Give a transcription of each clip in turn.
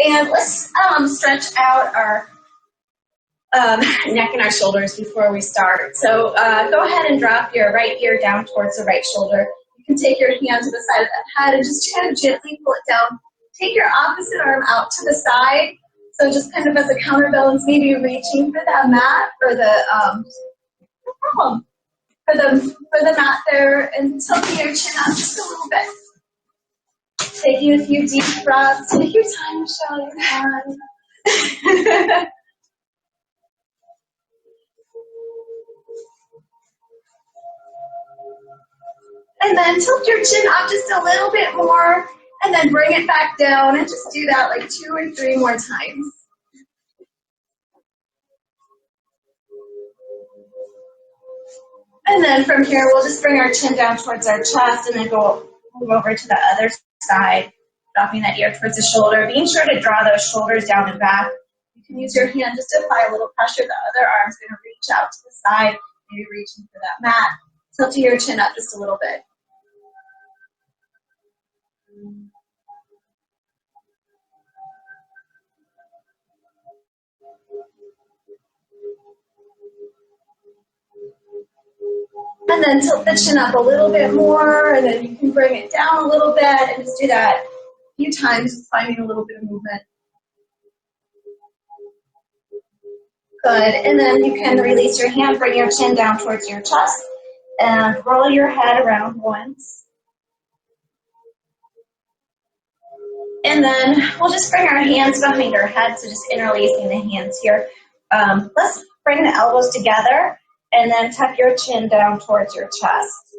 And let's stretch out our neck and our shoulders before we start. So go ahead and drop your right ear down towards the right shoulder. You can take your hand to the side of the head and just kind of gently pull it down. Take your opposite arm out to the side. So just kind of as a counterbalance, maybe reaching for that mat or the for the mat there, and tilting your chin up just a little bit. Taking a few deep breaths. Take your time, Michelle. You're fine. And then tilt your chin up just a little bit more, and then bring it back down, and just do that like 2 or 3 more times. And then from here, we'll just bring our chin down towards our chest, and then move over to the other side, dropping that ear towards the shoulder. Being sure to draw those shoulders down and back. You can use your hand just to apply a little pressure. The other arm's going to reach out to the side, maybe reaching for that mat. Tilting your chin up just a little bit. And then tilt the chin up a little bit more, and then you can bring it down a little bit, and just do that a few times, just finding a little bit of movement. Good, and then you can release your hand, bring your chin down towards your chest, and roll your head around once. And then we'll just bring our hands behind our head, so just interlacing the hands here. Let's bring the elbows together, and then tuck your chin down towards your chest.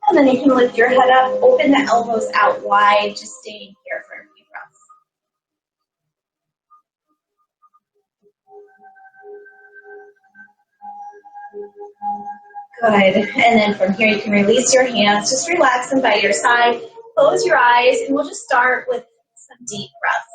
And then you can lift your head up, open the elbows out wide, just staying here for a few breaths. Good. And then from here, you can release your hands. Just relax them by your side. Close your eyes, and we'll just start with some deep breaths.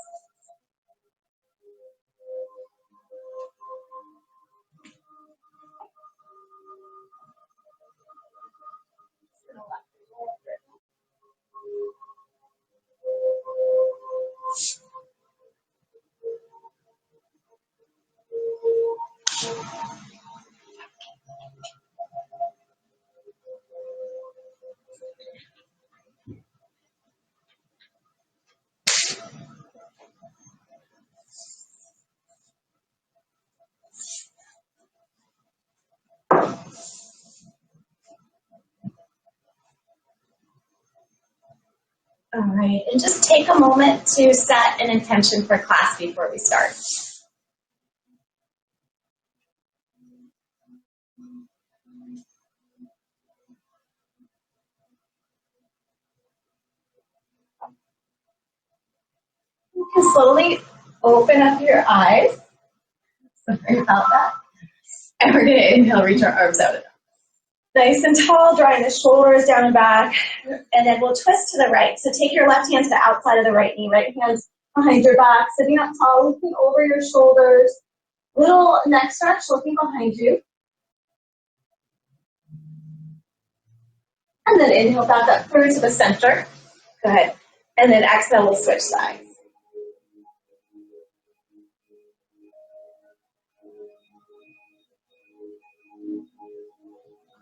All right, and just take a moment to set an intention for class before we start. You can slowly open up your eyes. Sorry about that. And we're going to inhale, reach our arms out. Nice and tall, drawing the shoulders down and back. And then we'll twist to the right. So take your left hand to the outside of the right knee, right hand's behind your back, sitting up tall, looking over your shoulders. Little neck stretch, looking behind you. And then inhale back up through to the center. Good. And then exhale, we'll switch sides.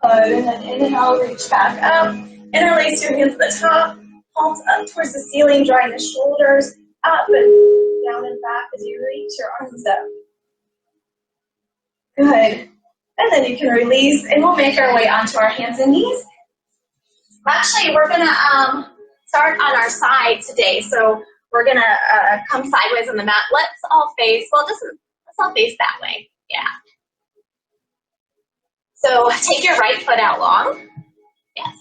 Good, and then inhale, reach back up, interlace your hands at the top, palms up towards the ceiling, drawing the shoulders up and down and back as you reach your arms up. Good, and then you can release, and we'll make our way onto our hands and knees. Actually, we're going to start on our side today, so we're going to come sideways on the mat. Let's all face, let's all face that way, yeah. So take your right foot out long. Yes.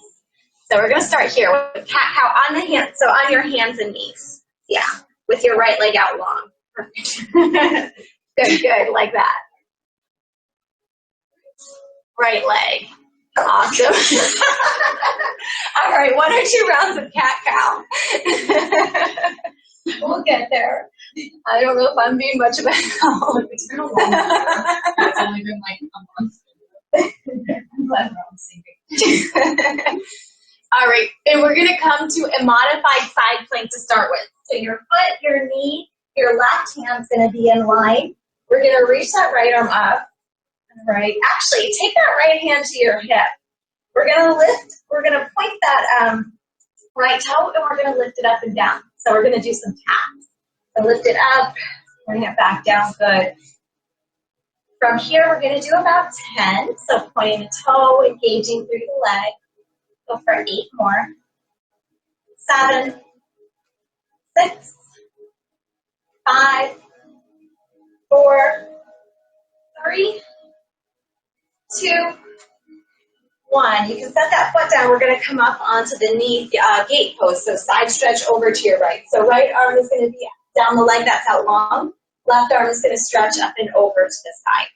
So we're going to start here with cat-cow on the hands. So on your hands and knees. Yeah. With your right leg out long. Perfect. Good, good. Like that. Right leg. Awesome. All right. 1 or 2 rounds of cat-cow. We'll get there. I don't know if I'm being much of a help. It's been a long time. It's only been like a month. I'm glad we're all syncing. All right, and we're gonna come to a modified side plank to start with. So your foot, your knee, your left hand's gonna be in line. We're gonna reach that right arm up. All right, actually, take that right hand to your hip. We're gonna lift, we're gonna point that right toe, and we're gonna lift it up and down. So we're gonna do some taps. So lift it up, bring it back down, good. From here, we're gonna do about 10. So pointing the toe, engaging through the leg. Go for 8 more. 7, 6, 5, 4, 3, 2, 1. You can set that foot down. We're going to come up onto the knee gate pose. So side stretch over to your right. So right arm is going to be down the leg that's out long. Left arm is going to stretch up and over to the side.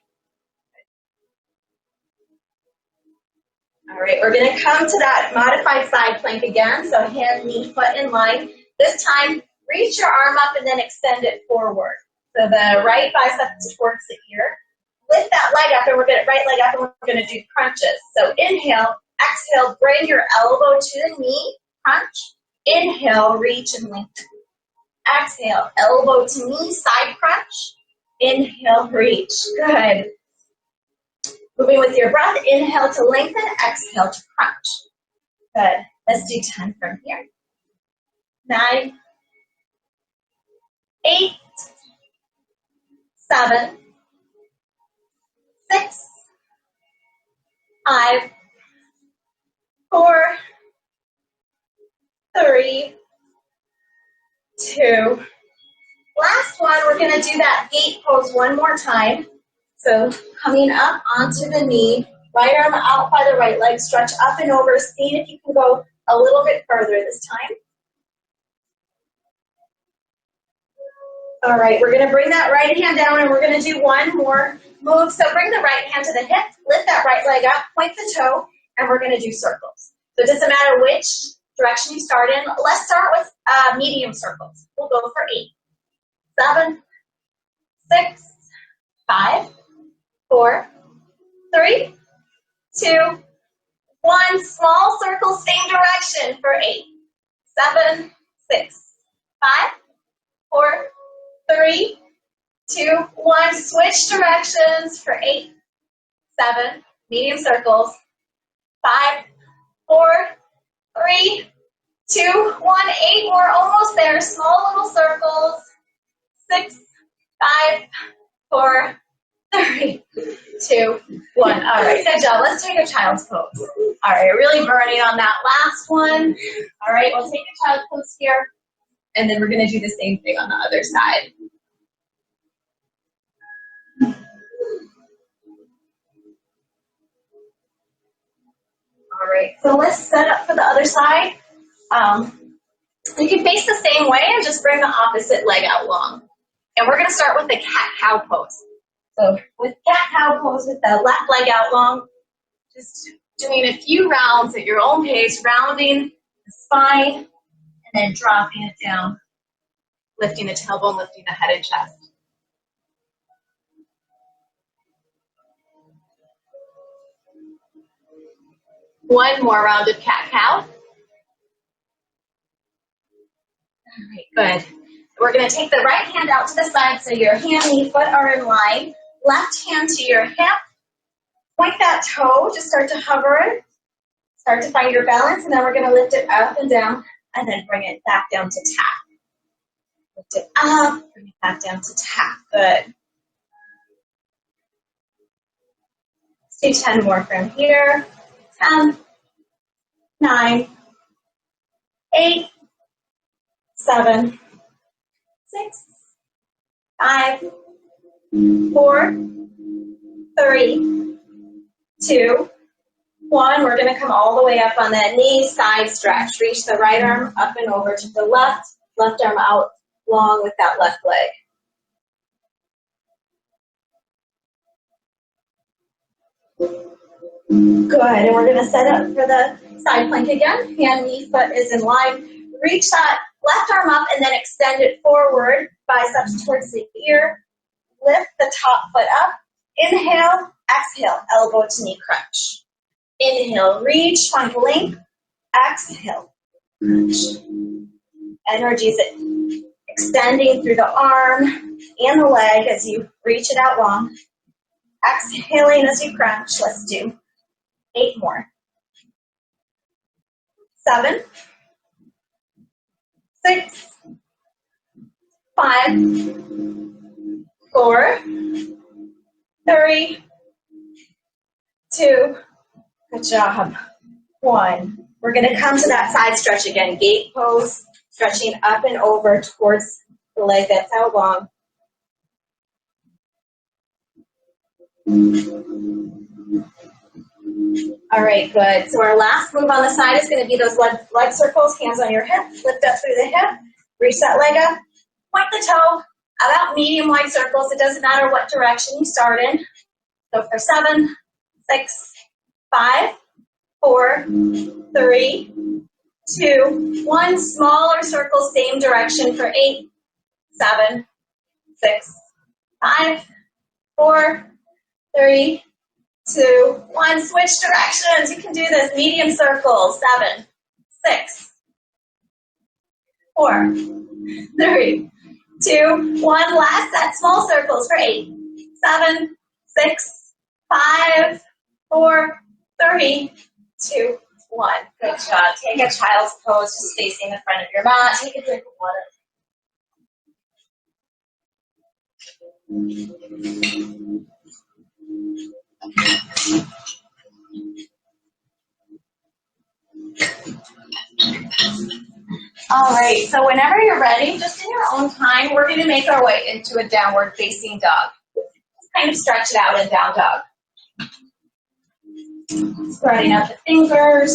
All right, we're going to come to that modified side plank again. So hand, knee, foot in line. This time, reach your arm up and then extend it forward. So the right bicep towards the ear. Lift that leg up, and we're going to right leg up, and we're going to do crunches. So inhale, exhale, bring your elbow to the knee, crunch. Inhale, reach and lengthen. Exhale, elbow to knee, side crunch. Inhale, reach. Good. Moving with your breath, inhale to lengthen, exhale to crunch. Good. Let's do 10 from here. 9, 8, 7, 6, 5, 4, 3, 2. Last one, we're going to do that gate pose one more time. So coming up onto the knee, right arm out by the right leg, stretch up and over, seeing if you can go a little bit further this time. All right, we're going to bring that right hand down, and we're going to do one more move. So bring the right hand to the hip, lift that right leg up, point the toe, and we're going to do circles. So it doesn't matter which direction you start in. Let's start with medium circles. We'll go for 8, 7, 6, 5, 4, 3, 2, 1. Small circle, same direction for 8, 7, 6, 5, 4, 3, 2, 1. Switch directions for 8, 7, medium circles. 5, 4, 3, 2, 1. 8 more, almost there. Small little circles. 6, 5, 4, 3, 2, 1. All right, good job. Let's take a child's pose. All right, really burning on that last one. All right, we'll take a child's pose here, and then we're going to do the same thing on the other side. All right, so let's set up for the other side. You can face the same way and just bring the opposite leg out long. And we're going to start with the cat-cow pose. So with cat-cow pose with the left leg out long, just doing a few rounds at your own pace, rounding the spine, and then dropping it down, lifting the tailbone, lifting the head and chest. One more round of cat-cow. All right, good. We're going to take the right hand out to the side so your hand, knee, foot are in line. Left hand to your hip. Point that toe, just start to hover it. Start to find your balance, and then we're going to lift it up and down, and then bring it back down to tap. Lift it up, bring it back down to tap. Good. Let's do 10 more from here. 10, 9, 8, 7, 6, 5, 4, 3, 2, 1. We're going to come all the way up on that knee, side stretch. Reach the right arm up and over to the left arm out long with that left leg. Good, and we're going to set up for the side plank again. Hand, knee, foot is in line. Reach that Left arm up and then extend it forward, biceps towards the ear. Lift the top foot up. Inhale, exhale, elbow to knee crunch. Inhale, reach, find length. Exhale, crunch. Energy is extending through the arm and the leg as you reach it out long. Exhaling as you crunch. Let's do 8 more. 7, 6, 5, 4, 3, 2, good job. 1. We're going to come to that side stretch again. Gate pose, stretching up and over towards the leg that's out long. All right, good. So our last move on the side is going to be those leg circles, hands on your hip, lift up through the hip, reach that leg up, point the toe, about medium wide circles. It doesn't matter what direction you start in. So for 7, 6, 5, 4, 3, 2, 1. Smaller circles, same direction for 8, 7, 6, 5, 4, 3, 2, 1. Switch directions. You can do this. Medium circles. 7, 6, 4, 3, 2, 1. Last set. Small circles for 8, 7, 6, 5, 4, 3, 2, 1. Good job. Take a child's pose, just facing the front of your mat. Take a drink of water. All right, so whenever you're ready, just in your own time, we're going to make our way into a downward facing dog. Just kind of stretch it out in down dog. Spreading out the fingers,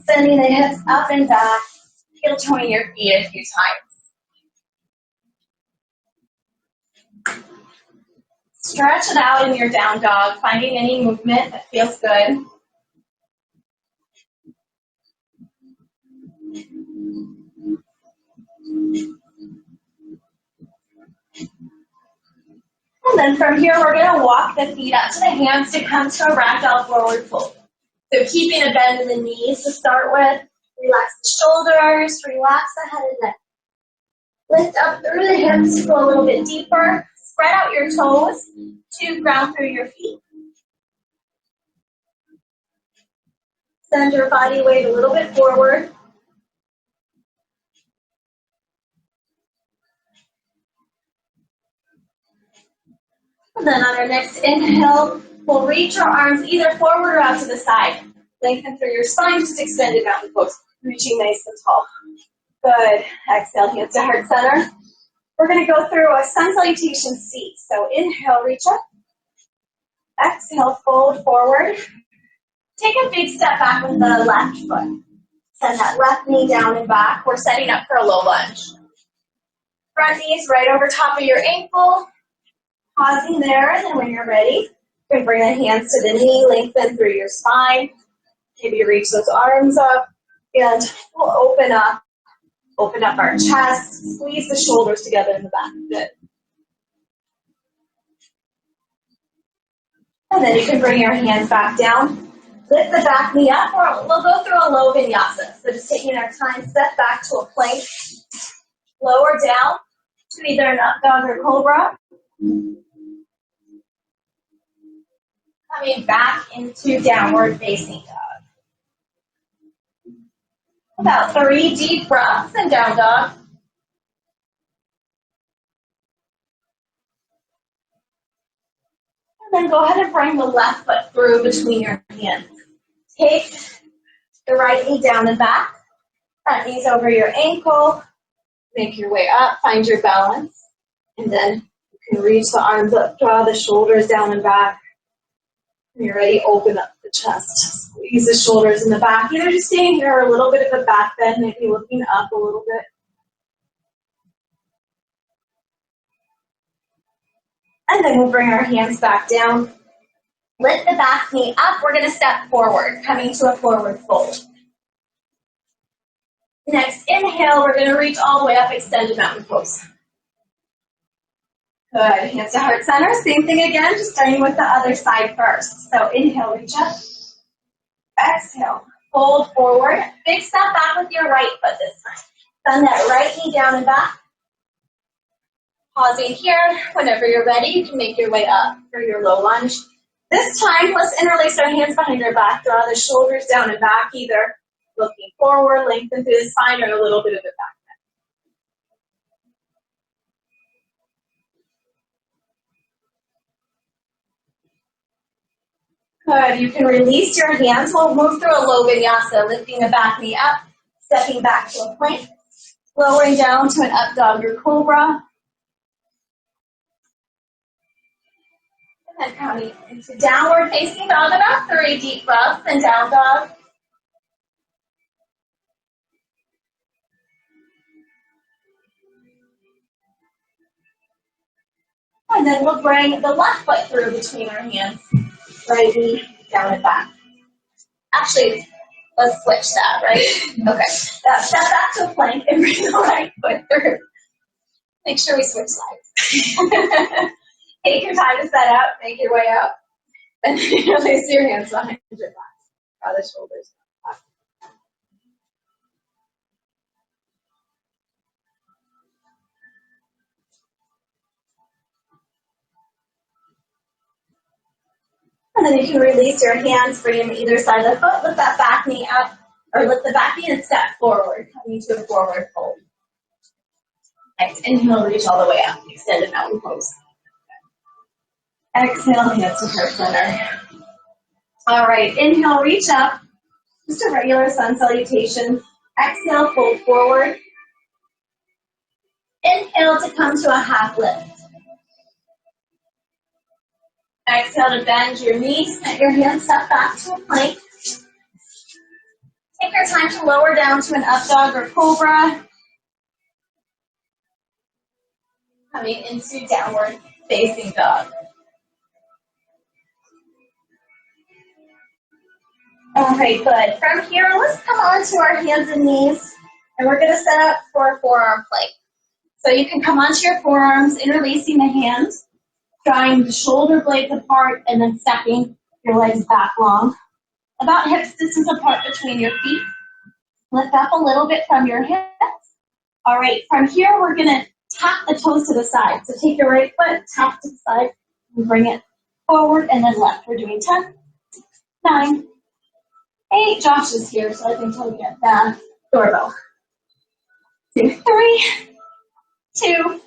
sending the hips up and back, heel toeing your feet a few times. Stretch it out in your down dog, finding any movement that feels good. And then from here, we're going to walk the feet up to the hands to come to a ragdoll forward fold. So keeping a bend in the knees to start with. Relax the shoulders, relax the head and neck. Lift up through the hips, go a little bit deeper. Spread out your toes to ground through your feet. Send your body weight a little bit forward. And then on our next inhale, we'll reach our arms either forward or out to the side. Lengthen through your spine, just extend it down the pose, reaching nice and tall. Good. Exhale, hands to heart center. We're going to go through a Salutation Seat. So inhale, reach up. Exhale, fold forward. Take a big step back with the left foot. Send that left knee down and back. We're setting up for a low lunge. Front knees right over top of your ankle. Pausing there, and then when you're ready, you can bring the hands to the knee, lengthen through your spine. Maybe reach those arms up, and we'll open up our chest, squeeze the shoulders together in the back. Good. And then you can bring your hands back down. Lift the back knee up, or we'll go through a low vinyasa. So just taking our time, step back to a plank, lower down to either an up dog or cobra. Coming back into downward facing dog. About 3 deep breaths and down dog. And then go ahead and bring the left foot through between your hands. Take the right knee down and back. Front knees over your ankle. Make your way up, find your balance. And then you can reach the arms up, draw the shoulders down and back. When you're ready, open up the chest. Squeeze the shoulders in the back. Either just staying here or a little bit of a back bend, maybe looking up a little bit. And then we'll bring our hands back down. Lift the back knee up. We're going to step forward, coming to a forward fold. Next, inhale, we're going to reach all the way up, extended mountain pose. Good, hands to heart center. Same thing again, just starting with the other side first. So inhale, reach up. Exhale, fold forward. Big step back with your right foot this time. Send that right knee down and back. Pausing here. Whenever you're ready, you can make your way up for your low lunge. This time, let's interlace our hands behind our back. Draw the shoulders down and back, either looking forward, lengthen through the spine, or a little bit of it back. Good. You can release your hands. We'll move through a low vinyasa, lifting the back knee up, stepping back to a plank, lowering down to an up dog or cobra. And then coming into downward facing dog, about 3 deep breaths, and down dog. And then we'll bring the left foot through between our hands, right knee down and back. Actually, let's switch that, right? Okay. Step back to a plank and bring the right foot through. Make sure we switch sides. Take your time to set up, make your way up, and release your hands behind your back. Draw the shoulders back. And then you can release your hands, bring them either side of the foot, lift that back knee up, or lift the back knee and step forward, coming to a forward fold. Next, inhale, reach all the way up, extended mountain pose. Exhale, hands to heart center. All right, inhale, reach up, just a regular sun salutation. Exhale, fold forward. Inhale to come to a half lift. Exhale to bend your knees, let your hands step back to a plank. Take your time to lower down to an up dog or cobra. Coming into downward facing dog. All right, good. From here, let's come onto our hands and knees, and we're going to set up for a forearm plank. So you can come onto your forearms, interlacing the hands, drawing the shoulder blades apart, and then stepping your legs back long. About hips distance apart between your feet. Lift up a little bit from your hips. All right, from here, we're going to tap the toes to the side. So take your right foot, tap to the side, and bring it forward, and then left. We're doing 10, 9, 8. Josh is here, so I think he'll get that doorbell. 2, 3, 2,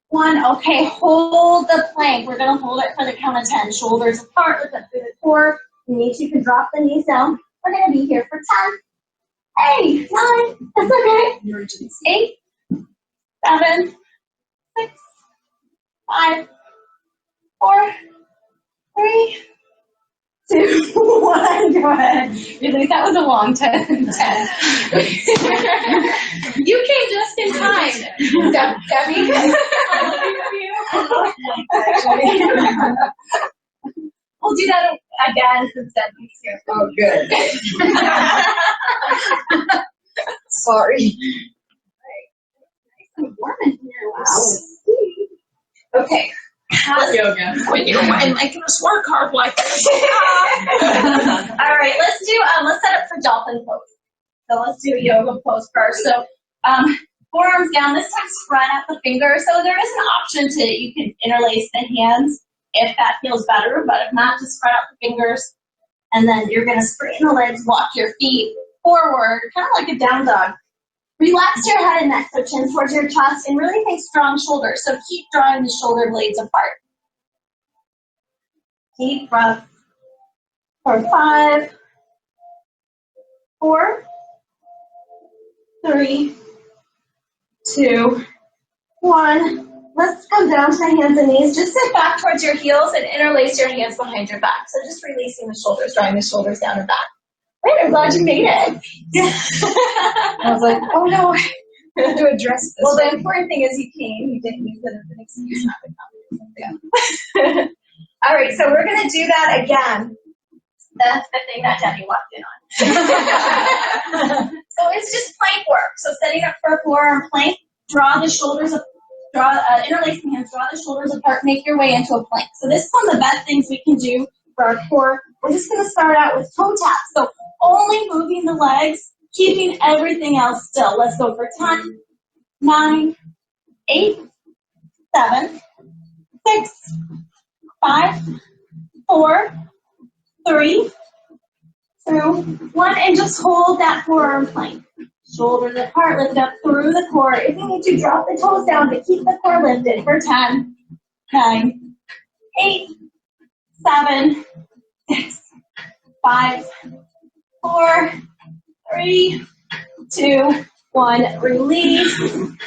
1. Okay, hold the plank. We're going to hold it for the count of 10. Shoulders apart, lift up through the core. You need to, you can drop the knees down. We're going to be here for 10, 8, 9. That's okay. 8, 7, 6, 5, 4, 3, 2, 1. Go ahead. Really, that was a long 10. You came just in time, Debbie. We'll do that again since Debbie's here. Oh, good. Sorry. Nice and warm in here. Wow. Okay. Yoga. When you're making us work hard like this. All right, let's set up for dolphin pose. So let's do a yoga pose first. So forearms down, this time spread out the fingers. So there is an option to, you can interlace the hands if that feels better, but if not, just spread out the fingers. And then you're gonna straighten the legs, walk your feet forward, kind of like a down dog. Relax your head and neck, so chin towards your chest, and really think strong shoulders. So keep drawing the shoulder blades apart. Deep breath for 5, 4, 3, 2, 1. Let's come down to the hands and knees. Just sit back towards your heels and interlace your hands behind your back. So just releasing the shoulders, drawing the shoulders down and back. Wait, I'm glad you made it. I was like, oh no, I have to address this. Well, the important thing is you came. You didn't use it as an excuse not to come. Yeah. All right, so we're going to do that again. That's the thing that Debbie walked in on. So it's just plank work. So setting up for a forearm plank, draw the shoulders up, interlace the hands, draw the shoulders apart, make your way into a plank. So this is one of the best things we can do for our core. We're just going to start out with toe taps. So only moving the legs, keeping everything else still. Let's go for 10, 9, 8, 7, 6, 5, 4, 3, 2, 1, and just hold that forearm plank. Shoulders apart, lift up through the core. If you need to, drop the toes down to keep the core lifted for 10, 9, 8, 7, 6, 5, 4, 3, 2, 1. Release.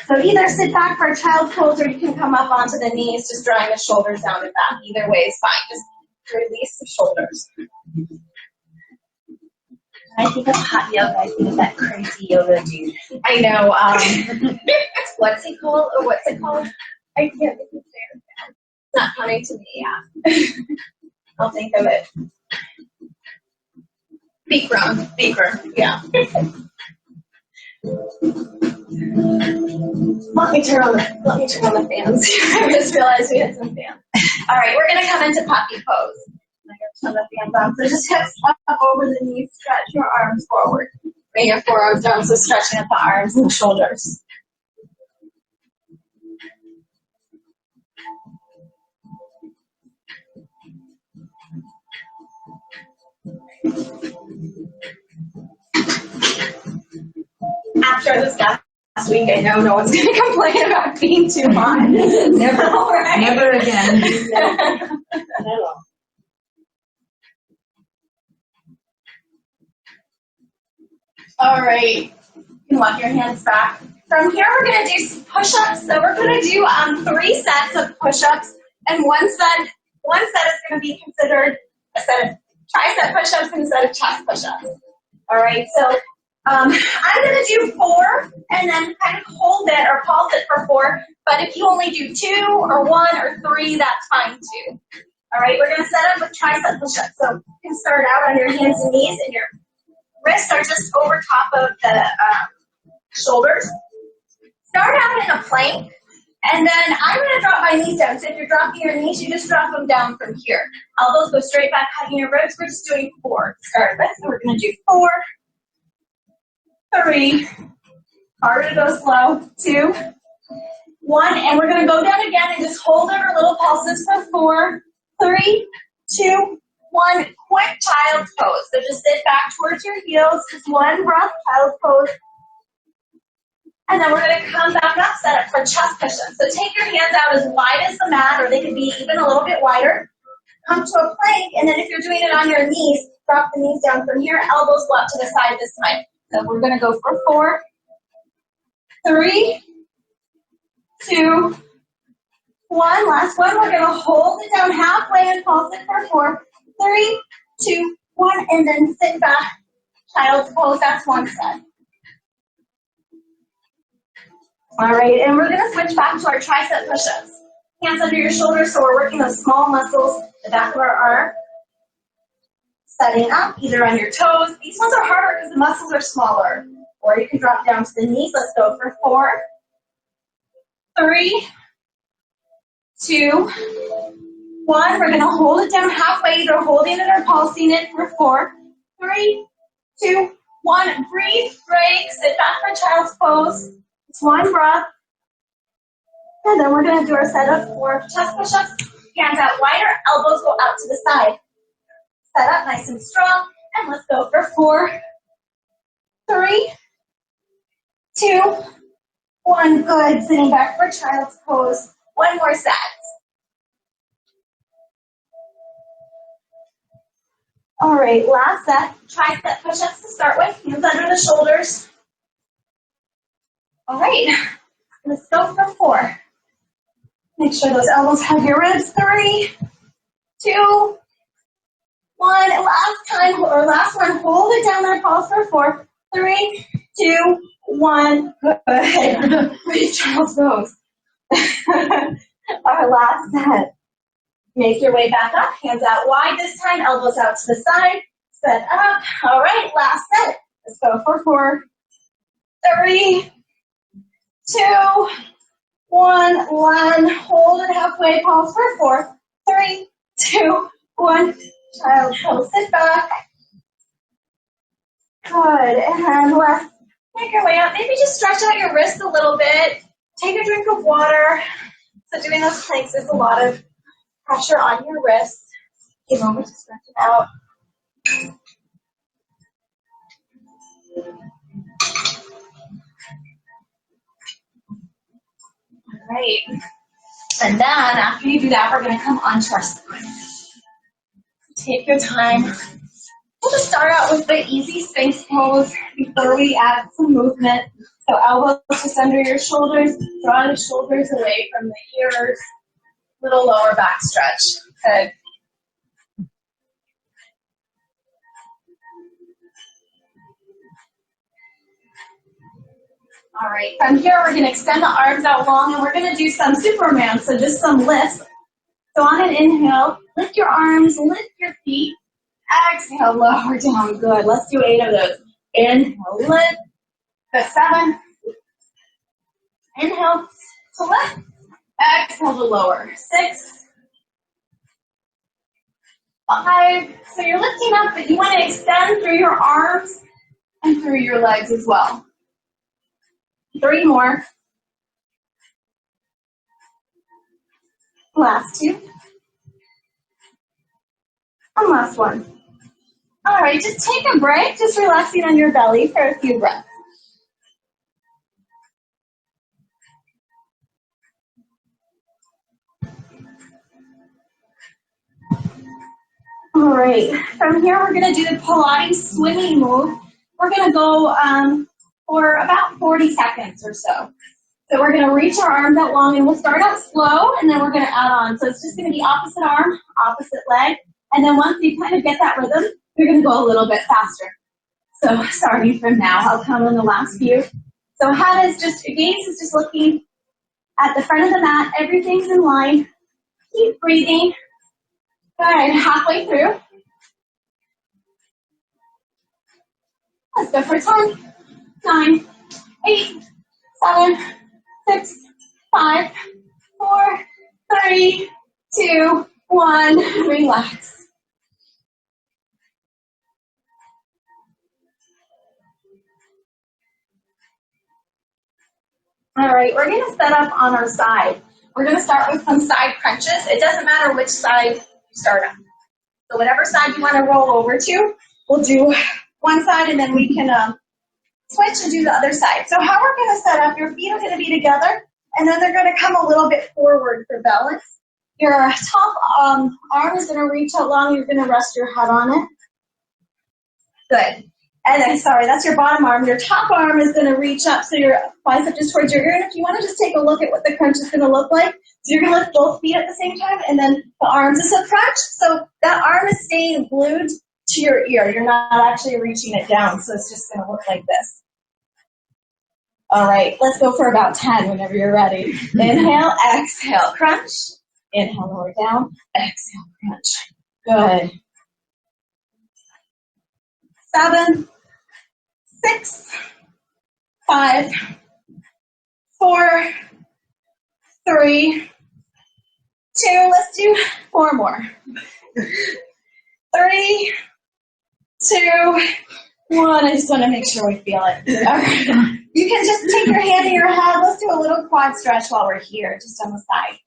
So either sit back for a child's pose or you can come up onto the knees, just drawing the shoulders down and back. Either way is fine. Just release the shoulders. I think of hot yoga, I think of that crazy yoga dude. I know. What's it called? I can't think of it. It's not coming to me, yeah. I'll think of it. Bikram, yeah. Let me turn on the fans. I just realized we had some fans. All right, we're gonna come into puppy pose. I'm gonna turn the fans on. So just hips up over the knees, stretch your arms forward. Bring your forearms down, so stretching at the arms and the shoulders. After this last week, I know no one's going to complain about being too hot. Never, right. never again. All right, you can walk your hands back. From here, we're going to do push-ups. So we're going to do 3 sets of push-ups, and one set is going to be considered a set of tricep push-ups and a set of chest push-ups. All right, so I'm going to do 4 and then kind of hold it or pulse it for 4, but if you only do 2 or 1 or 3, that's fine too. All right, we're going to set up with tricep push-ups. So you can start out on your hands and knees, and your wrists are just over top of the shoulders. Start out in a plank, and then I'm going to drop my knees down. So if you're dropping your knees, you just drop them down from here. Elbows go straight back, hugging your ribs. We're just doing 4 to start with. So we're going to do 4, 3, harder to go slow, 2, 1, and we're going to go down again and just hold our little pulses for 4, 3, 2, 1. Quick child's pose. So just sit back towards your heels, just 1 breath, child's pose. And then we're going to come back up, set up for chest push-ups. So take your hands out as wide as the mat, or they could be even a little bit wider. Come to a plank, and then if you're doing it on your knees, drop the knees down from here, elbows go up to the side this time. So we're going to go for 4, 3, 2, 1. Last one. We're going to hold it down halfway and pulse it for 4, 3, 2, 1, and then sit back. Child's pose. That's one set. All right, and we're going to switch back to our tricep push-ups. Hands under your shoulders, so we're working those small muscles, the back of our arm. Setting up, either on your toes. These ones are harder because the muscles are smaller. Or you can drop down to the knees. Let's go for 4, 3, 2, 1. We're going to hold it down halfway, either holding it or pulsing it for 4, 3, 2, 1. Breathe, break, sit back for child's pose. It's 1 breath. And then we're going to do our set of 4 chest push-ups. Hands out wider, elbows go out to the side. Set up nice and strong, and let's go for 4, 3, 2, 1. Good. Sitting back for child's pose. 1 more set. All right, last set. Tricep push-ups to start with. Hands under the shoulders. All right, let's go for 4. Make sure those elbows hug your ribs. 3, 2, 1. Last one. Hold it down there. Pulse for 4, 3, 2, 1. Good. Pretty child's pose. Our last set. Make your way back up. Hands out wide this time. Elbows out to the side. set up. All right, last set. Let's go for 4, 3, 2, 1. Hold it halfway. Pause for 4, 3, 2, 1. Child pose. Sit back. Good. And left. Make your way up. Maybe just stretch out your wrist a little bit. Take a drink of water. So doing those planks is a lot of pressure on your wrist. Give a moment to stretch it out. All right. And then after you do that, we're going to come onto our spine. Take your time. We'll just start out with the easy Sphinx pose before we add some movement. So elbows just under your shoulders. Draw the shoulders away from the ears. Little lower back stretch. Good. All right, from here we're going to extend the arms out long and we're going to do some Superman, so just some lifts. So on an inhale, lift your arms, lift your feet. Exhale, lower down. Good. Let's do 8 of those. Inhale, lift. Good. 7. Inhale to lift. Exhale to lower. 6. 5. So you're lifting up, but you want to extend through your arms and through your legs as well. 3 more. Last 2. And last 1. All right, just take a break, just relaxing on your belly for a few breaths. All right, from here we're going to do the Pilates swimming move. We're going to go for about 40 seconds or so. So we're going to reach our arms out long, and we'll start out slow, and then we're going to add on. So it's just going to be opposite arm, opposite leg, and then once you kind of get that rhythm, you're going to go a little bit faster. So starting from now, I'll come in the last few. So head is just, gaze is just looking at the front of the mat. Everything's in line. Keep breathing. Good, halfway through. Let's go for 10, 9, 8, 7, 6, 5, 4, 3, 2, 1. Relax. All right, we're going to set up on our side. We're going to start with some side crunches. It doesn't matter which side you start on. So whatever side you want to roll over to, we'll do one side and then we can switch and do the other side. So how we're going to set up, your feet are going to be together and then they're going to come a little bit forward for balance. Your top arm is going to reach out long. You're going to rest your head on it. Good. And then, sorry, that's your bottom arm. Your top arm is going to reach up so your bicep is towards your ear. And if you want to just take a look at what the crunch is going to look like, so you're going to lift both feet at the same time, and then the arms is a crunch. So that arm is staying glued to your ear. You're not actually reaching it down, so it's just going to look like this. All right, let's go for about 10 whenever you're ready. Inhale, exhale, crunch. Inhale, lower down. Exhale, crunch. Good. 7, 6, 5, 4, 3, 2. Let's do 4 more. 3, 2, 1. I just want to make sure we feel it. All right. You can just take your hand to your head. Let's do a little quad stretch while we're here, just on the side.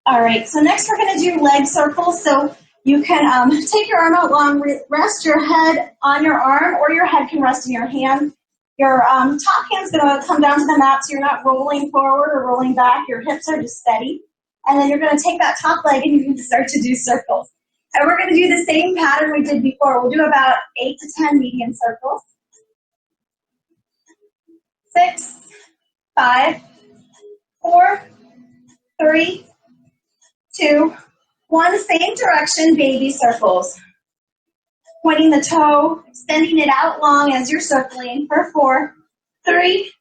All right, so next we're going to do leg circles. So you can take your arm out long, rest your head on your arm, or your head can rest in your hand. Your top hand's going to come down to the mat so you're not rolling forward or rolling back. Your hips are just steady. And then you're going to take that top leg and you can start to do circles. And we're going to do the same pattern we did before. We'll do about 8 to 10 medium circles. 6, 5, 4, 3, 2, 1. Same direction, baby circles. Pointing the toe, extending it out long as you're circling for 4, 3,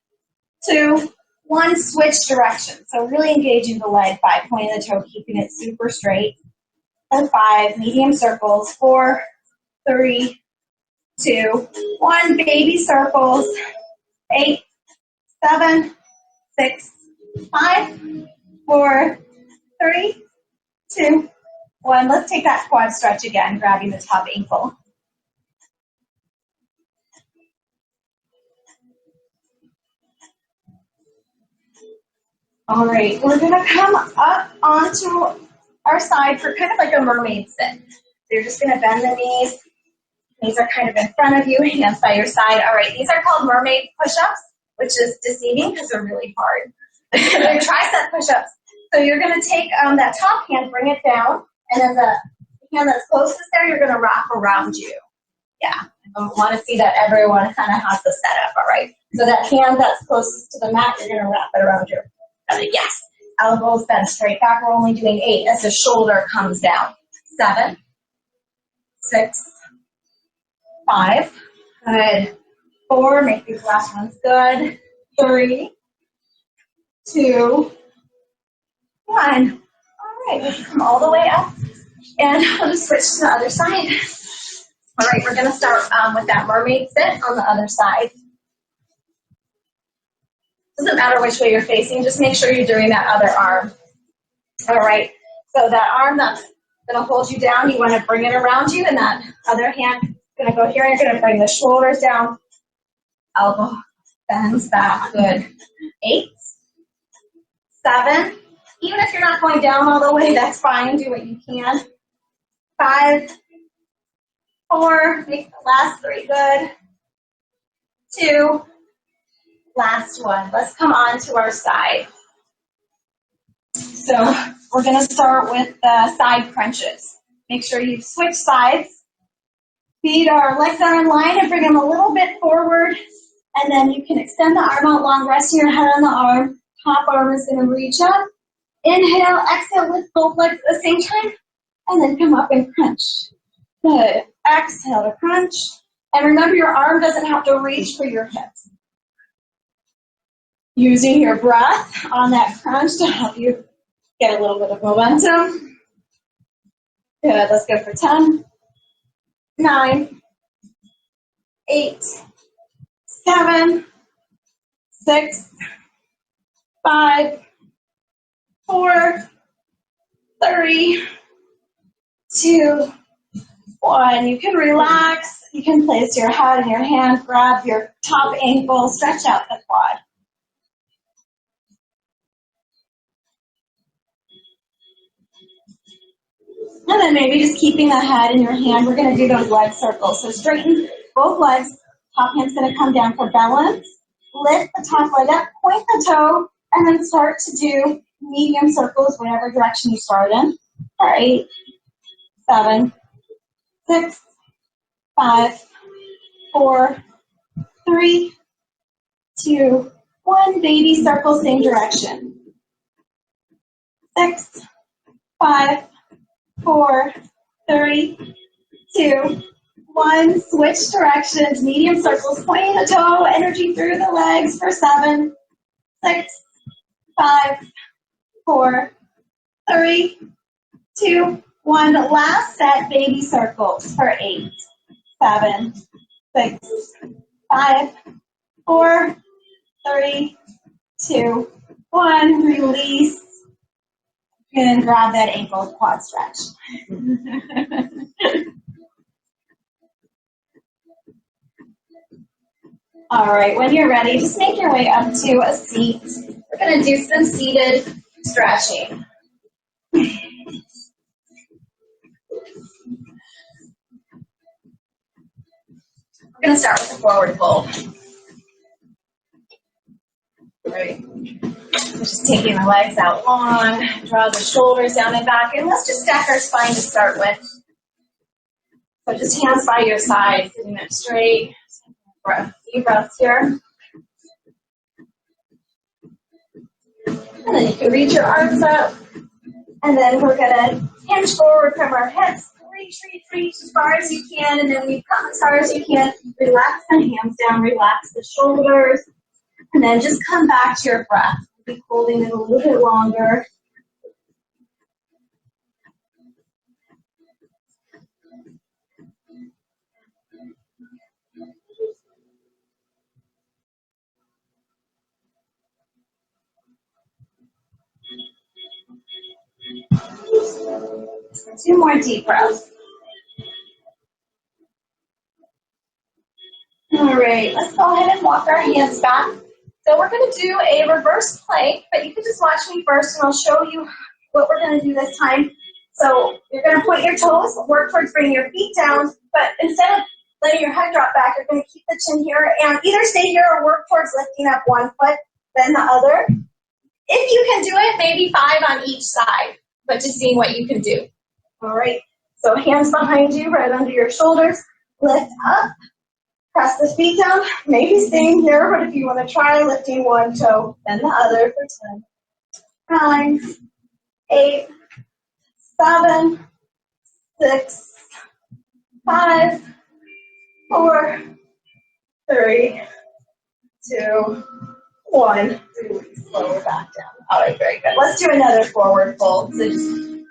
2, One, switch direction. So really engaging the leg by pointing the toe, keeping it super straight. And 5, medium circles. 4, 3, 2, 1, baby circles. 8, 7, 6, 5, 4, 3, 2, 1. Let's take that quad stretch again, grabbing the top ankle. All right, we're gonna come up onto our side for kind of like a mermaid sit. So you're just gonna bend the knees. Knees are kind of in front of you, hands by your side. All right, these are called Mermaid Push-Ups, which is deceiving because they're really hard. They're tricep push-ups. So you're gonna take that top hand, bring it down, and then the hand that's closest there, you're gonna wrap around you. Yeah, I want to see that everyone kind of has the setup, all right? So that hand that's closest to the mat, you're gonna wrap it around you. Yes, elbows bent straight back. We're only doing 8 as the shoulder comes down. 7, 6, 5, good. 4, make these last ones good. 3, 2, 1. All right, we'll come all the way up, and we'll just switch to the other side. All right, we're going to start with that mermaid sit on the other side. Doesn't matter which way you're facing, just make sure you're doing that other arm. All right, so that arm that's going to hold you down, you want to bring it around you, and that other hand is going to go here, and you're going to bring the shoulders down, elbow bends back, good. 8, 7, even if you're not going down all the way, that's fine, do what you can. 5, 4, make the last 3 good. 2, last one. Let's come on to our side. So we're going to start with the side crunches. Make sure you switch sides. Feet our legs are in line and bring them a little bit forward. And then you can extend the arm out long, resting your head on the arm. Top arm is going to reach up. Inhale, exhale, lift both legs at the same time. And then come up and crunch. Good. Exhale to crunch. And remember, your arm doesn't have to reach for your hips. Using your breath on that crunch to help you get a little bit of momentum. Good. Let's go for 10, 9, 8, 7, 6, 5, 4, 3, 2, 1. You can relax. You can place your head in your hand, grab your top ankle, stretch out the quad. And then maybe just keeping the head in your hand, we're going to do those leg circles. So straighten both legs. Top hand's going to come down for balance. Lift the top leg up, point the toe, and then start to do medium circles, whatever direction you start in. For 8, 7, 6, 5, 4, 3, 2, 1. Baby circle, same direction. 6, 5, 4, 3, 2, 1. Switch directions, medium circles, pointing the toe, energy through the legs for 7, 6, 5, 4, 3, 2, 1. Last set, baby circles for 8, 7, 6, 5, 4, 3, 2, 1. Release. And grab that ankle quad stretch. All right, when you're ready, just make your way up to a seat. We're going to do some seated stretching. We're going to start with the forward fold. All right. We're just taking the legs out long, draw the shoulders down and back, and let's just stack our spine to start with. So just hands by your side, sitting up straight. Breath, deep breaths here. And then you can reach your arms up. And then we're going to hinge forward from our hips. Reach as far as you can, and then we come as far as you can. Relax the hands down, relax the shoulders. And then just come back to your breath. Be holding it a little bit longer. Two more deep breaths. All right, let's go ahead and walk our hands back. So we're going to do a reverse plank, but you can just watch me first and I'll show you what we're going to do this time. So you're going to point your toes, work towards bringing your feet down, but instead of letting your head drop back, you're going to keep the chin here and either stay here or work towards lifting up one foot, then the other. If you can do it, maybe 5 on each side, but just seeing what you can do. All right, so hands behind you, right under your shoulders, lift up. Press the feet down, maybe staying here, but if you want to try lifting one toe, then the other for 10, 9, 8, 7, 6, 5, 4, 3, 2, 1. Release, lower back down. All right, very good. Let's do another forward fold. So just inhale,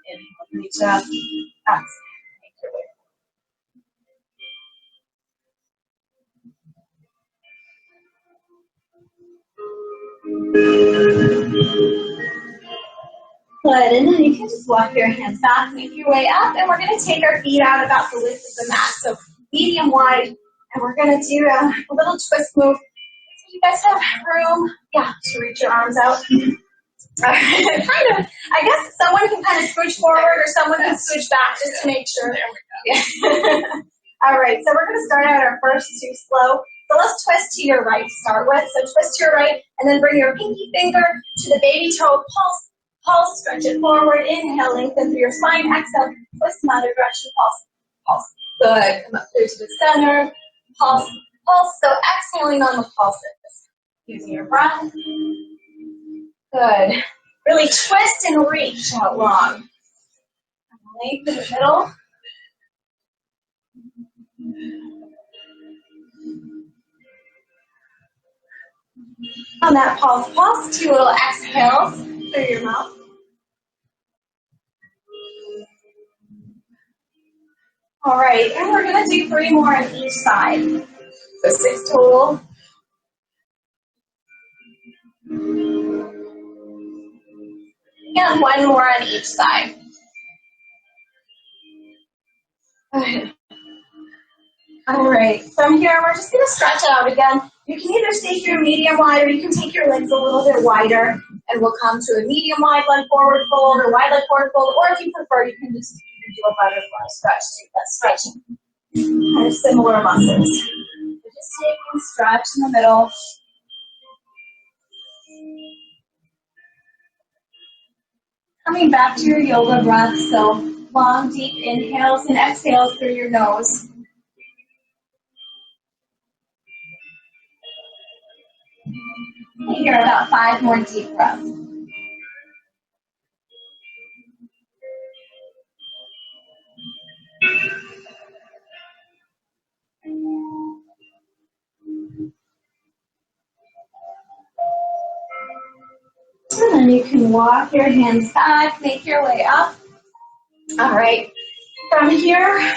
reach up, exhale, make your way. Good, and then you can just walk your hands back, make your way up, and we're going to take our feet out about the width of the mat, so medium wide, and we're going to do a little twist move. So you guys have room, to reach your arms out. Kind of, I guess someone can kind of scooch forward or someone can scooch back just to make sure. There we go. Yeah. All right, so we're going to start out our first two slow. So let's twist to your right to start with. So twist to your right, and then bring your pinky finger to the baby toe, pulse, stretch it forward, inhale, lengthen through your spine, exhale, twist in the other direction, pulse. Good, come up through to the center, pulse. So exhaling on the pulses, using your breath. Good. Really twist and reach out long. Lengthen the middle. On that pulse, 2 little exhales through your mouth. All right, and we're going to do 3 more on each side. So 6 total. And 1 more on each side. Good. All right, from here, we're just going to stretch it out again. You can either stay here medium wide, or you can take your legs a little bit wider, and we'll come to a medium wide leg forward fold, or wide leg forward fold, or if you prefer, you can just do a butterfly stretch too. That's stretching kind of similar muscles. So just take and stretch in the middle. Coming back to your yoga breath, so long, deep inhales and exhales through your nose. Here, about 5 more deep breaths. And then you can walk your hands back, make your way up. All right, from here,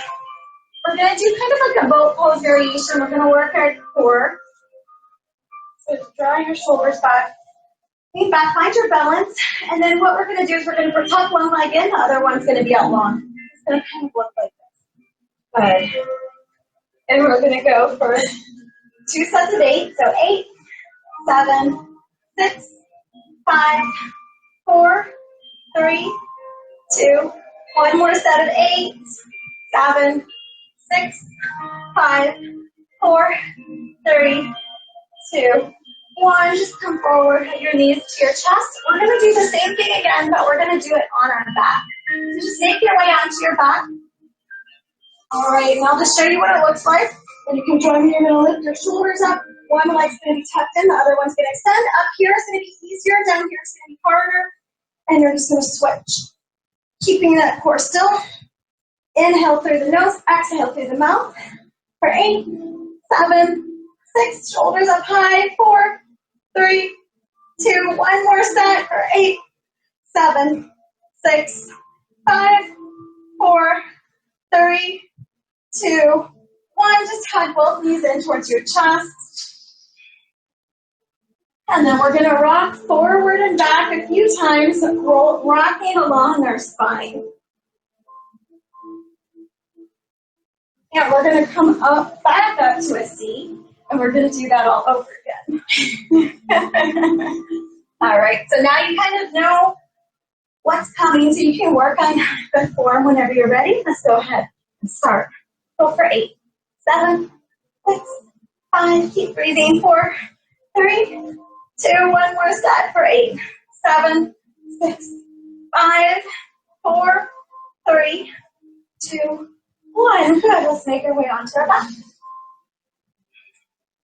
we're going to do kind of like a boat pose variation. We're going to work our core. So draw your shoulders back. Lean back, find your balance, and then what we're going to do is we're going to tuck one leg in, the other one's going to be out long. It's going to kind of look like this. Good. And we're going to go for 2 sets of 8. So 8, 7, 6, 5, 4, 3, 2. One more set of 8, 7, 6, 5, 4, 3, 2. 1, just come forward, hit your knees to your chest. We're going to do the same thing again, but we're going to do it on our back. So just make your way onto your back. All right, and I'll just show you what it looks like. And you can join me. You're going to lift your shoulders up. One leg's going to be tucked in, the other one's going to extend. Up here is going to be easier, down here is going to be harder. And you're just going to switch. Keeping that core still. Inhale through the nose, exhale through the mouth. For 8, 7, 6, shoulders up high, 4, 3, 2, one more set for 8, 7, 6, 5, 4, 3, 2, 1. Just hug both knees in towards your chest. And then we're going to rock forward and back a few times, rocking along our spine. And we're going to come up, back up to a seat, and we're going to do that all over again. All right, so now you kind of know what's coming, so you can work on the form whenever you're ready. Let's go ahead and start. Go for 8, 7, 6, 5, keep breathing, 4, 3, 2, one more set for 8, 7, 6, 5, 4, 3, 2, 1. Good. Let's make our way onto our back.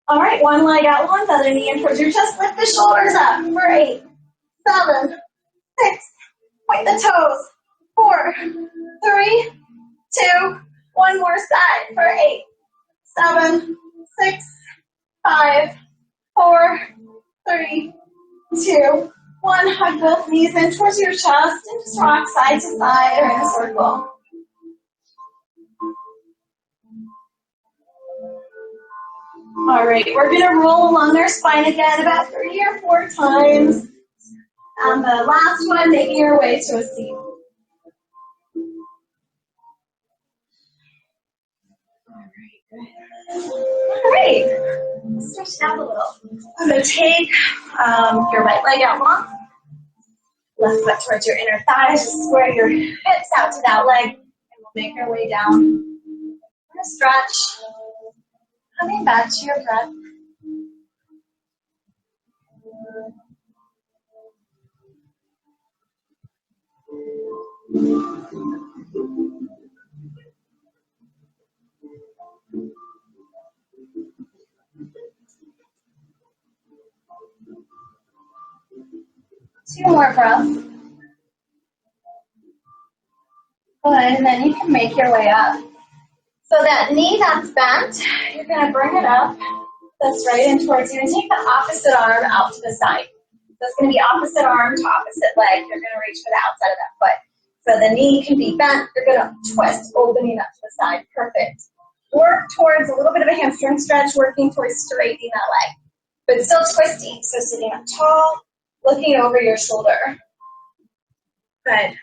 All right, one leg out long, the other knee in towards your chest. Lift the shoulders up for 8, 7, 6. Point the toes. 4, 3, 2. One more side for 8, 7, 6, 5, 4, 3, 2, 1. Hug both knees in towards your chest and just rock side to side or in a circle. All right, we're going to roll along our spine again about 3 or 4 times. And the last one, making your way to a seat. All right, stretch out a little. So take your right leg out long, left foot towards your inner thighs. Just square your hips out to that leg, and we'll make our way down. We're going to stretch, coming back to your breath. Two more breaths. Good, and then you can make your way up. So that knee that's bent, you're going to bring it up. That's right in towards you. And take the opposite arm out to the side. So it's going to be opposite arm to opposite leg. You're going to reach for the outside of that foot. So the knee can be bent. You're going to twist, opening up to the side. Perfect. Work towards a little bit of a hamstring stretch, working towards straightening that leg. But still twisting. So sitting up tall, looking over your shoulder. Good.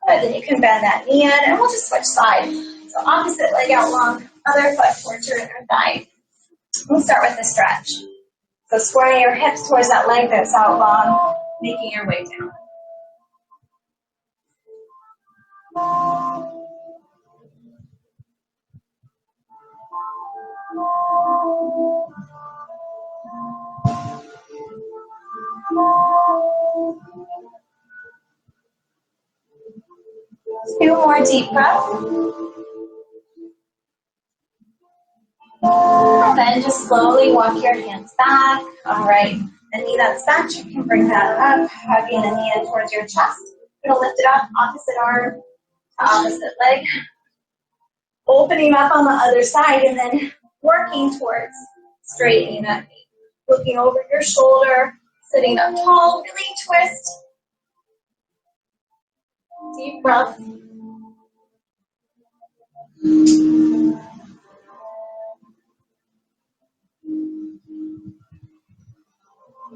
Good, then you can bend that knee in, and we'll just switch sides. So opposite leg out long, other foot towards your inner thigh. We'll start with the stretch. So squaring your hips towards that leg that's out long, making your way down. Two more deep breaths. And then just slowly walk your hands back. All right. The knee that's bent, you can bring that up, hugging the knee in towards your chest. You're going to lift it up, opposite arm to opposite leg. Opening up on the other side, and then working towards straightening that knee. Looking over your shoulder, sitting up tall, really twist. Deep breath.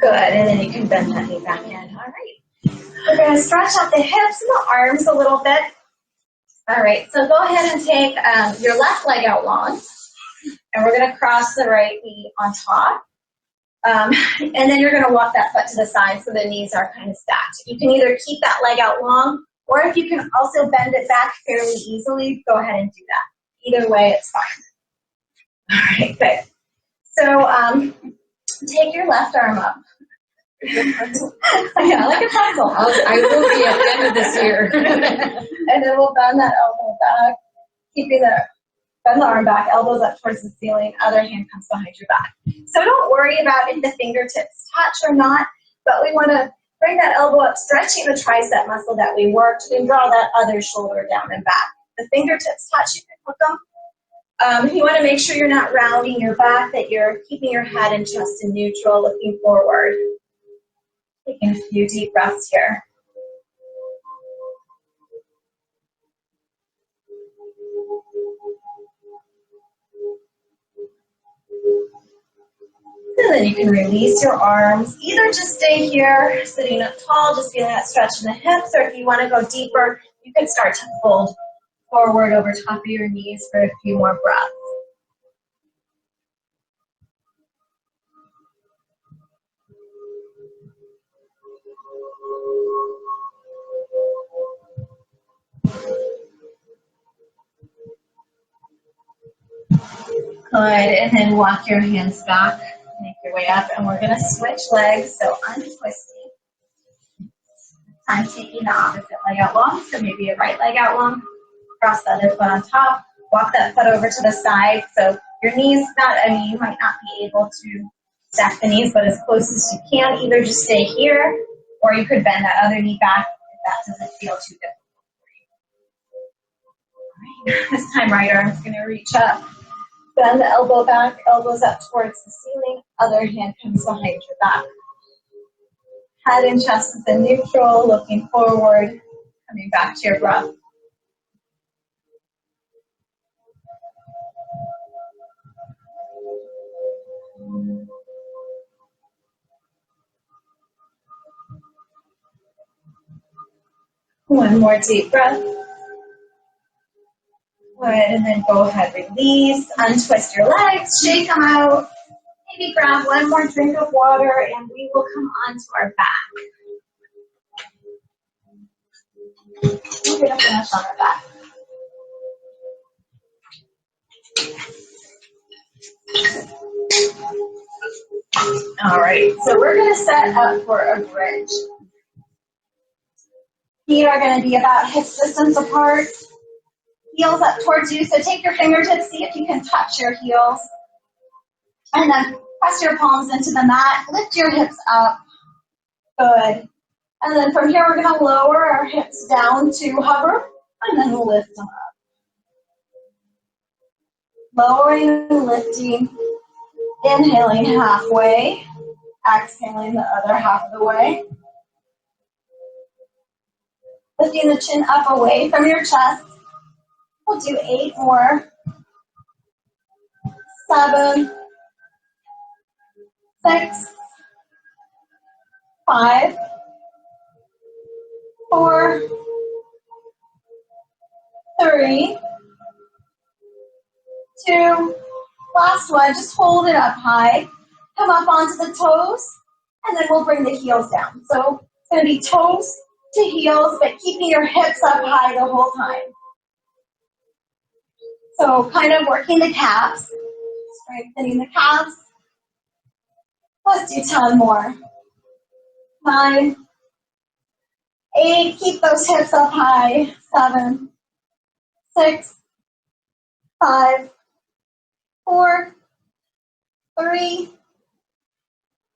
Good, and then you can bend that knee back in. All right. We're going to stretch out the hips and the arms a little bit. All right, so go ahead and take your left leg out long, and we're going to cross the right knee on top. And then you're going to walk that foot to the side so the knees are kind of stacked. You can either keep that leg out long, or if you can also bend it back fairly easily, go ahead and do that. Either way, it's fine. All right, good. So take your left arm up. Yeah, like a pretzel. I will be at the end of this year. And then we'll bend that elbow back, bend the arm back, elbows up towards the ceiling, other hand comes behind your back. So don't worry about if the fingertips touch or not, but we want to Bring that elbow up, stretching the tricep muscle that we worked, and draw that other shoulder down and back. The fingertips touch, you can hook them. You want to make sure you're not rounding your back, that you're keeping your head and chest in neutral, looking forward. Taking a few deep breaths here. And then you can release your arms. Either just stay here, sitting up tall, just feeling that stretch in the hips, or if you want to go deeper, you can start to fold forward over top of your knees for a few more breaths. Good, and then walk your hands back, make your way up, and we're going to switch legs, so untwisting. I'm taking the opposite leg out long, so maybe your right leg out long, cross the other foot on top, walk that foot over to the side, so your knees, you might not be able to stack the knees, but as close as you can, either just stay here, or you could bend that other knee back if that doesn't feel too difficult for you. All right, this time right arm's going to reach up. Bend the elbow back, elbows up towards the ceiling, other hand comes behind your back. Head and chest is in neutral, looking forward, coming back to your breath. One more deep breath. Good, and then go ahead, release, untwist your legs, shake them out. Maybe grab one more drink of water, and we will come onto our back. We're going to finish on our back. All right, so we're going to set up for a bridge. Feet are going to be about hip distance apart. Heels up towards you, so take your fingertips, see if you can touch your heels. And then press your palms into the mat, lift your hips up. Good. And then from here, we're going to lower our hips down to hover, and then we'll lift them up. Lowering and lifting, inhaling halfway, exhaling the other half of the way. Lifting the chin up away from your chest. We'll do 8 more. 7, 6, 5, 4, 3, 2, last one. Just hold it up high. Come up onto the toes, and then we'll bring the heels down. So it's going to be toes to heels, but keeping your hips up high the whole time. So kind of working the calves, strengthening the calves. Let's do 10 more. 9, 8, keep those hips up high. 7, 6, 5, 4, 3,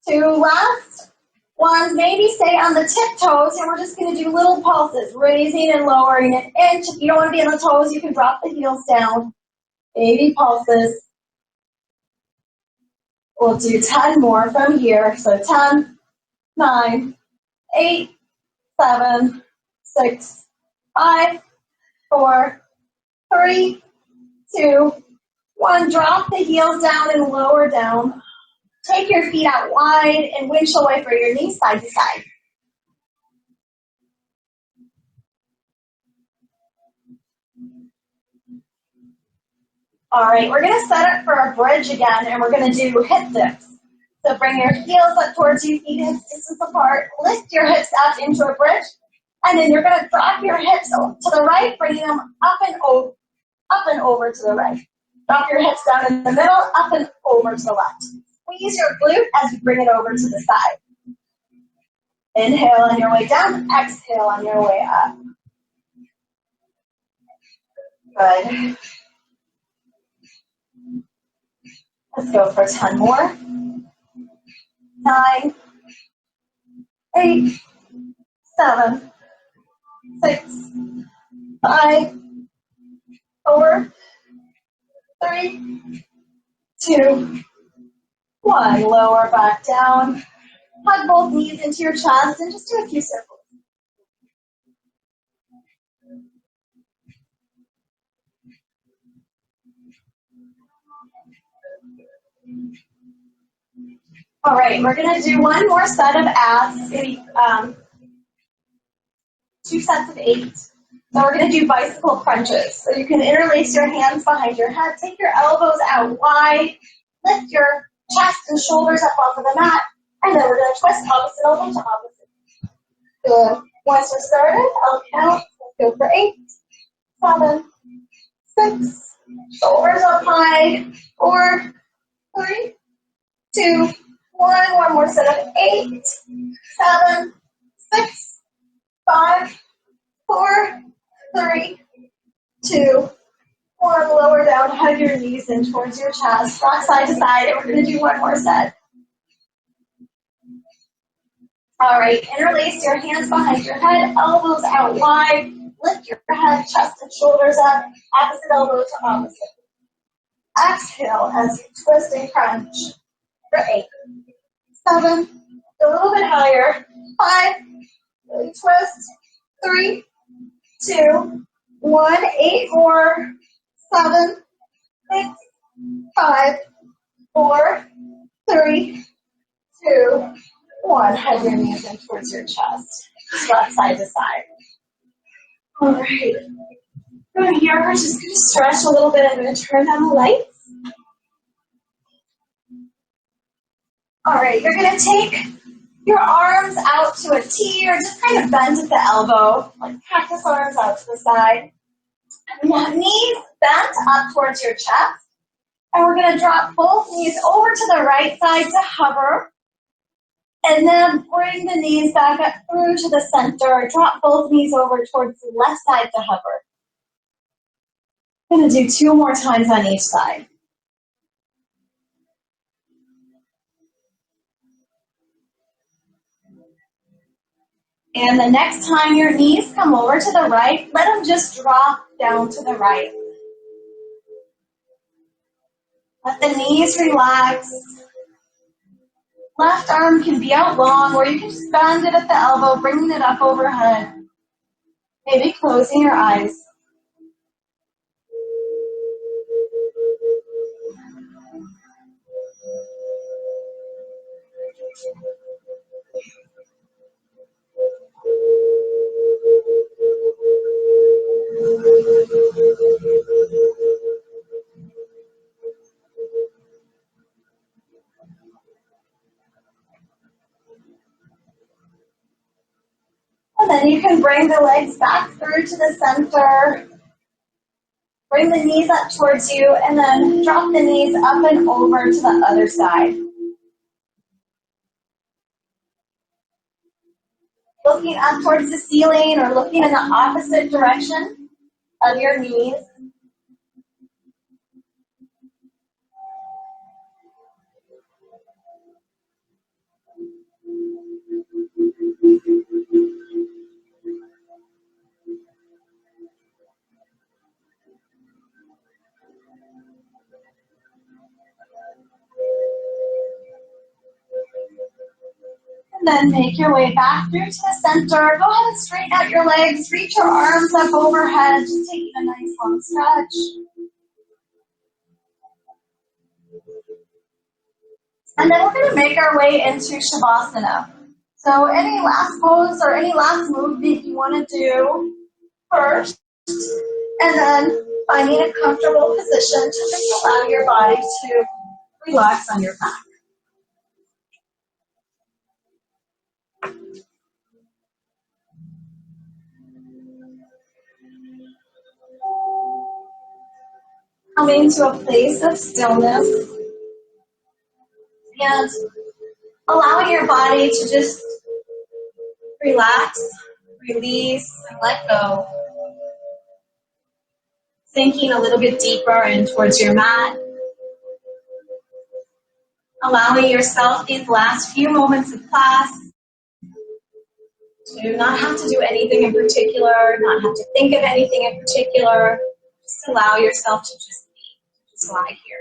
2, last one. Maybe stay on the tiptoes, and we're just going to do little pulses, raising and lowering an inch. If you don't want to be on the toes, you can drop the heels down. Baby pulses. We'll do 10 more from here. So 10, 9, 8, 7, 6, 5, 4, 3, 2, 1. Drop the heels down and lower down. Take your feet out wide and windshield wiper your knees side to side. All right, we're going to set up for a bridge again, and we're going to do hip dips. So bring your heels up towards you, feet hips distance apart. Lift your hips out into a bridge, and then you're going to drop your hips to the right, bringing them up and over to the right. Drop your hips down in the middle, up and over to the left. Squeeze your glute as you bring it over to the side. Inhale on your way down, exhale on your way up. Good. Let's go for 10 more. 9, 8, 7, 6, 5, 4, 3, 2, 1. Lower back down. Hug both knees into your chest and just do a few circles. All right, we're going to do one more set of abs, maybe 2 sets of 8. So we're going to do bicycle crunches. So you can interlace your hands behind your head, take your elbows out wide, lift your chest and shoulders up off of the mat, and then we're going to twist opposite elbow to opposite. Good. Once we're started, I'll count. Let's go for 8, 7, 6, shoulders up high, 4, 3, 2, 1. One more set of 8, 7, 6, 5, 4, 3, 2, 1. Lower down, hug your knees in towards your chest, rock side to side, and we're going to do one more set. All right, interlace your hands behind your head, elbows out wide, lift your head, chest and shoulders up, opposite elbow to opposite. Exhale as you twist and crunch for 8, 7, a little bit higher, 5, really twist, 3, 2, 1, 8 more, 7, 6, 5, 4, 3, 2, 1. Head your knees in towards your chest. Rock side to side. All right. From here, we're just going to stretch a little bit. I'm going to turn down the lights. All right. You're going to take your arms out to a T or just kind of bend at the elbow, like cactus arms out to the side. And knees bent up towards your chest. And we're going to drop both knees over to the right side to hover. And then bring the knees back up through to the center. Drop both knees over towards the left side to hover. I'm going to do 2 more times on each side. And the next time your knees come over to the right, let them just drop down to the right. Let the knees relax. Left arm can be out long, or you can just bend it at the elbow, bringing it up overhead. Maybe closing your eyes. And then you can bring the legs back through to the center. Bring the knees up towards you, and then drop the knees up and over to the other side. Looking up towards the ceiling or looking in the opposite direction of your knees. And then make your way back through to the center. Go ahead and straighten out your legs. Reach your arms up overhead. Just taking a nice long stretch. And then we're going to make our way into Shavasana. So any last pose or any last movement you want to do first. And then finding a comfortable position to just allow your body to relax on your back. Coming to a place of stillness and allowing your body to just relax, release, and let go. Sinking a little bit deeper in towards your mat. Allowing yourself these last few moments of class Do not have to do anything in particular, not have to think of anything in particular. Just allow yourself to just be, just lie here.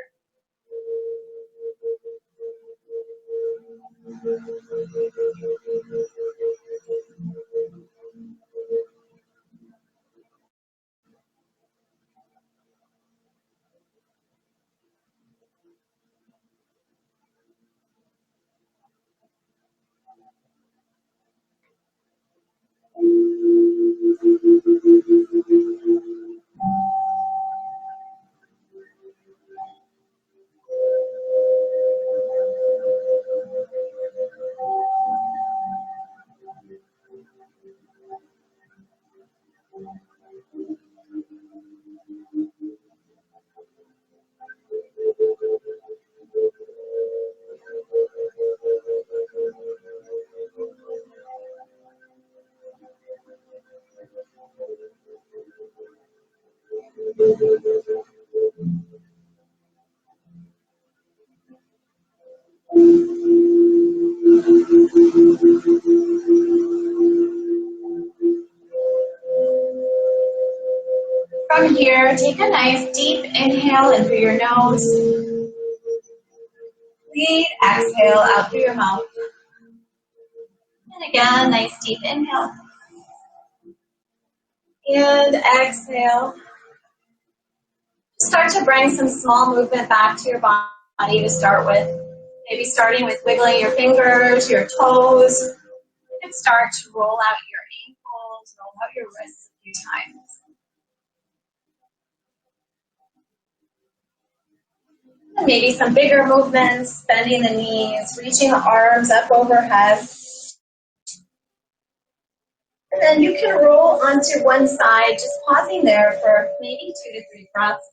From here, take a nice deep inhale in through your nose. Lead, exhale out through your mouth. And again, nice deep inhale. And exhale. Start to bring some small movement back to your body to start with. Maybe starting with wiggling your fingers, your toes. You can start to roll out your ankles, roll out your wrists a few times. And maybe some bigger movements, bending the knees, reaching the arms up overhead. And then you can roll onto one side, just pausing there for maybe 2 to 3 breaths.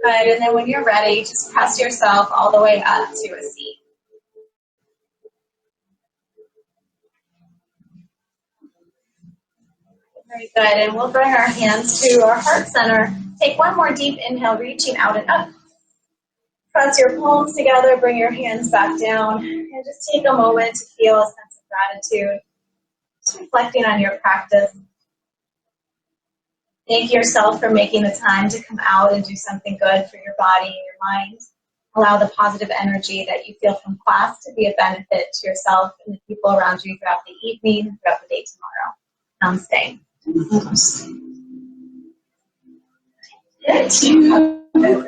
Good, and then when you're ready, just press yourself all the way up to a seat. Very good, and we'll bring our hands to our heart center. Take one more deep inhale, reaching out and up. Press your palms together, bring your hands back down, and just take a moment to feel a sense of gratitude. Just reflecting on your practice. Thank yourself for making the time to come out and do something good for your body and your mind. Allow the positive energy that you feel from class to be a benefit to yourself and the people around you throughout the evening and throughout the day tomorrow. Namaste. Namaste. Good.